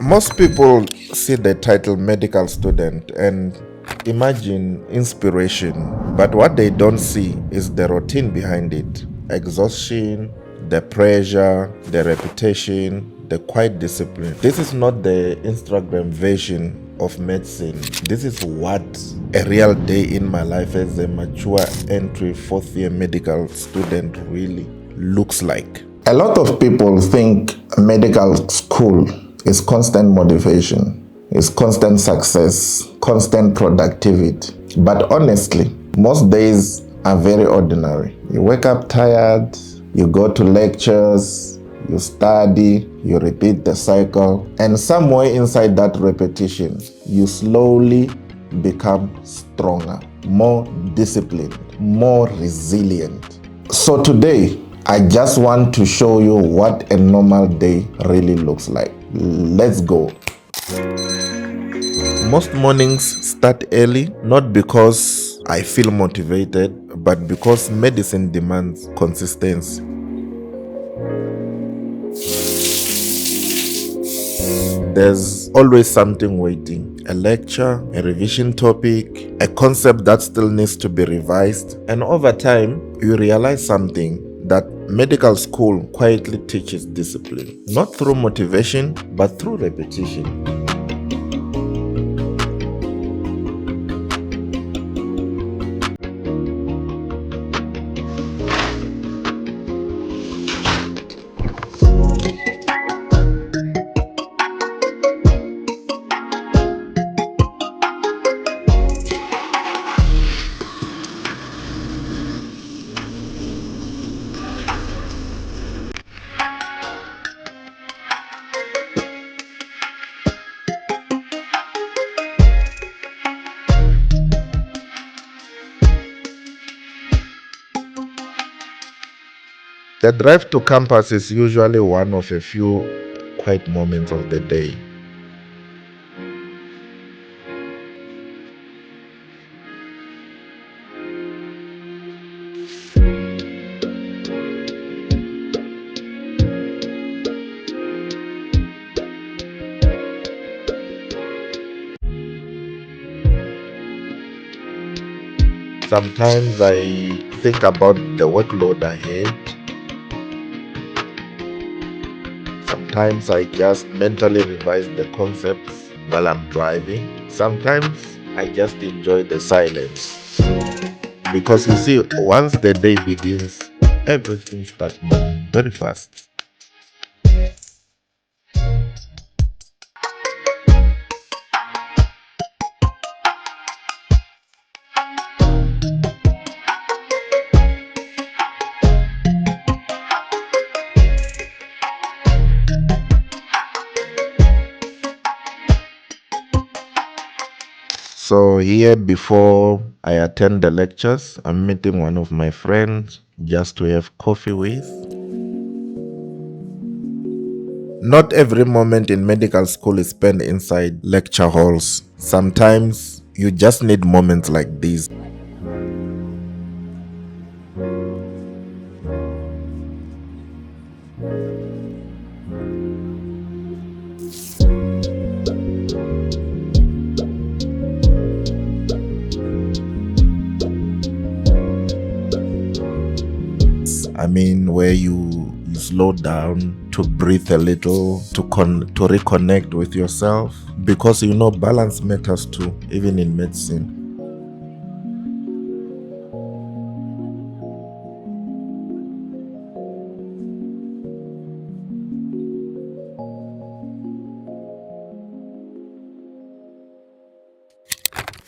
Most people see the title medical student and imagine inspiration, but what they don't see is the routine behind it. Exhaustion, the pressure, the reputation, the quiet discipline. This is not the Instagram version of medicine. This is what a real day in my life as a mature entry fourth year medical student really looks like. A lot of people think medical school is constant motivation, is constant success, constant productivity. But honestly, most days are very ordinary. You wake up tired, you go to lectures, you study, you repeat the cycle, and somewhere inside that repetition, you slowly become stronger, more disciplined, more resilient. So today, I just want to show you what a normal day really looks like. Let's go. Most mornings start early, not because I feel motivated, but because medicine demands consistency. There's always something waiting, a lecture, a revision topic, a concept that still needs to be revised. And over time, you realize something, that medical school quietly teaches discipline, not through motivation, but through repetition. The drive to campus is usually one of a few quiet moments of the day. Sometimes I think about the workload ahead. Sometimes I just mentally revise the concepts while I'm driving. Sometimes I just enjoy the silence. Because you see, once the day begins, everything starts moving very fast. So here before I attend the lectures, I'm meeting one of my friends just to have coffee with. Not every moment in medical school is spent inside lecture halls. Sometimes you just need moments like these. Where you slow down to breathe a little, to reconnect with yourself, because you know balance matters too, even in medicine.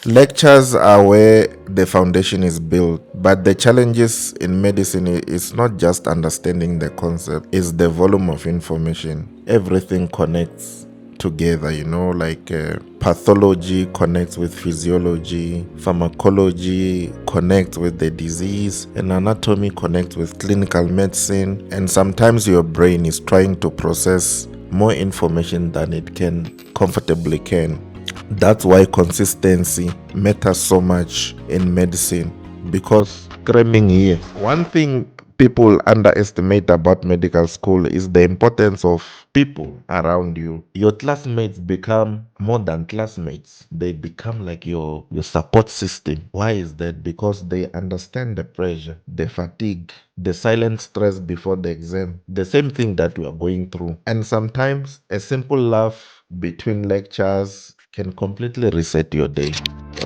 Lectures are where the foundation is built, but the challenges in medicine is not just understanding the concept, it's the volume of information. Everything connects together, pathology connects with physiology, pharmacology connects with the disease, and anatomy connects with clinical medicine. And sometimes your brain is trying to process more information than it comfortably can. That's why consistency matters so much in medicine, because cramming here. One thing people underestimate about medical school is the importance of people around you. Your classmates become more than classmates. They become like your support system. Why is that? Because they understand the pressure, the fatigue, the silent stress before the exam, the same thing that we are going through. And sometimes a simple laugh between lectures can completely reset your day.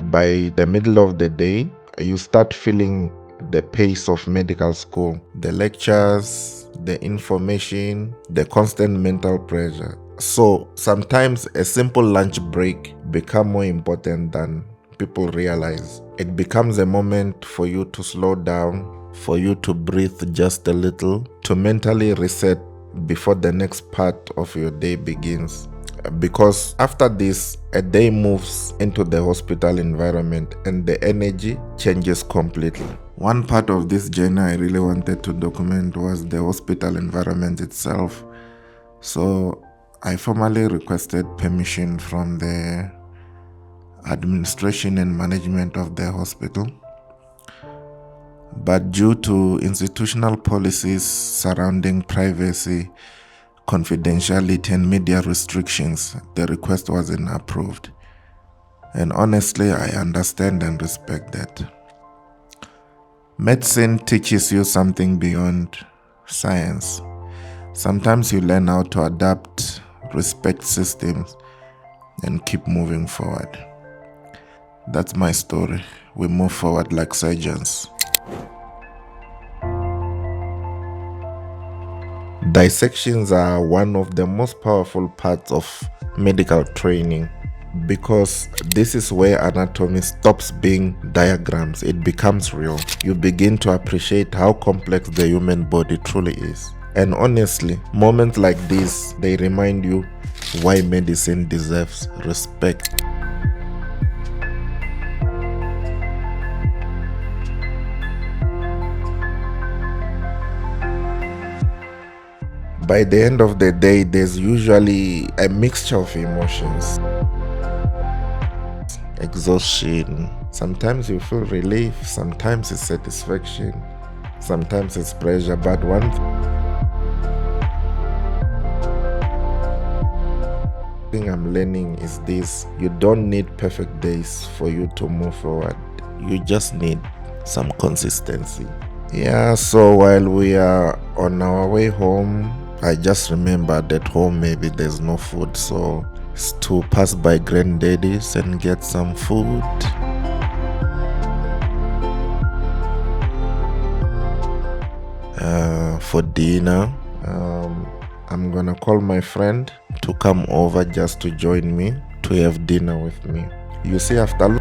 By the middle of the day, you start feeling the pace of medical school, the lectures, the information, the constant mental pressure. So sometimes a simple lunch break becomes more important than people realize. It becomes a moment for you to slow down, for you to breathe just a little, to mentally reset before the next part of your day begins. Because after this, a day moves into the hospital environment and the energy changes completely. One part of this journey I really wanted to document was the hospital environment itself. So I formally requested permission from the administration and management of the hospital. But due to institutional policies surrounding privacy, confidentiality, and media restrictions, the request wasn't approved. And honestly, I understand and respect that. Medicine teaches you something beyond science. Sometimes you learn how to adapt, respect systems, and keep moving forward. That's my story. We move forward like surgeons. Dissections are one of the most powerful parts of medical training because this is where anatomy stops being diagrams, it becomes real. You begin to appreciate how complex the human body truly is. And honestly, moments like this, they remind you why medicine deserves respect. By the end of the day, there's usually a mixture of emotions. Exhaustion. Sometimes you feel relief, sometimes it's satisfaction, sometimes it's pressure. But one thing I'm learning is this: you don't need perfect days for you to move forward. You just need some consistency. Yeah, so while we are on our way home, I just remembered at home maybe there's no food, so it's to pass by granddaddy's and get some food. For dinner, I'm gonna call my friend to come over just to join me to have dinner with me. You see, after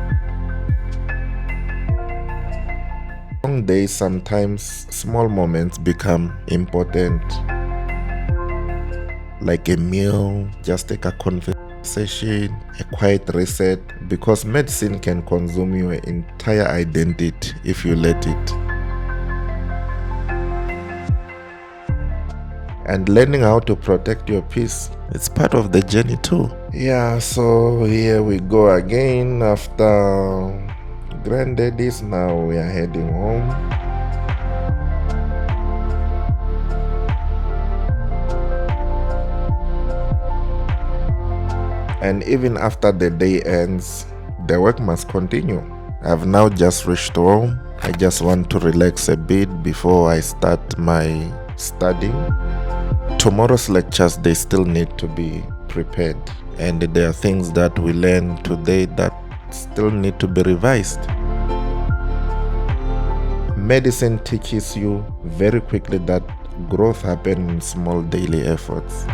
long days, sometimes small moments become important. Like a meal, just take a conversation, a quiet reset, because medicine can consume your entire identity if you let it. And learning how to protect your peace, it's part of the journey too. Yeah, so here we go again after granddaddy's. Now we are heading home. And even after the day ends, the work must continue. I've now just reached home. I just want to relax a bit before I start my studying. Tomorrow's lectures, they still need to be prepared. And there are things that we learned today that still need to be revised. Medicine teaches you very quickly that growth happens in small daily efforts.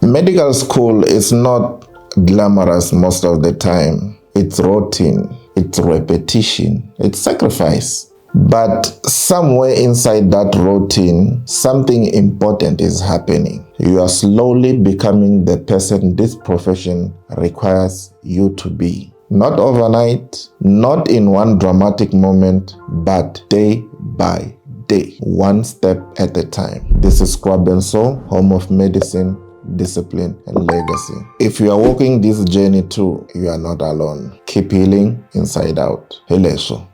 Medical school is not glamorous most of the time. It's routine, it's repetition, it's sacrifice. But somewhere inside that routine, something important is happening. You are slowly becoming the person this profession requires you to be. Not overnight, not in one dramatic moment, but day by day, one step at a time. This is Kwabenso, home of medicine, discipline, and legacy. If you are walking this journey too, you are not alone. Keep healing inside out. Heleso.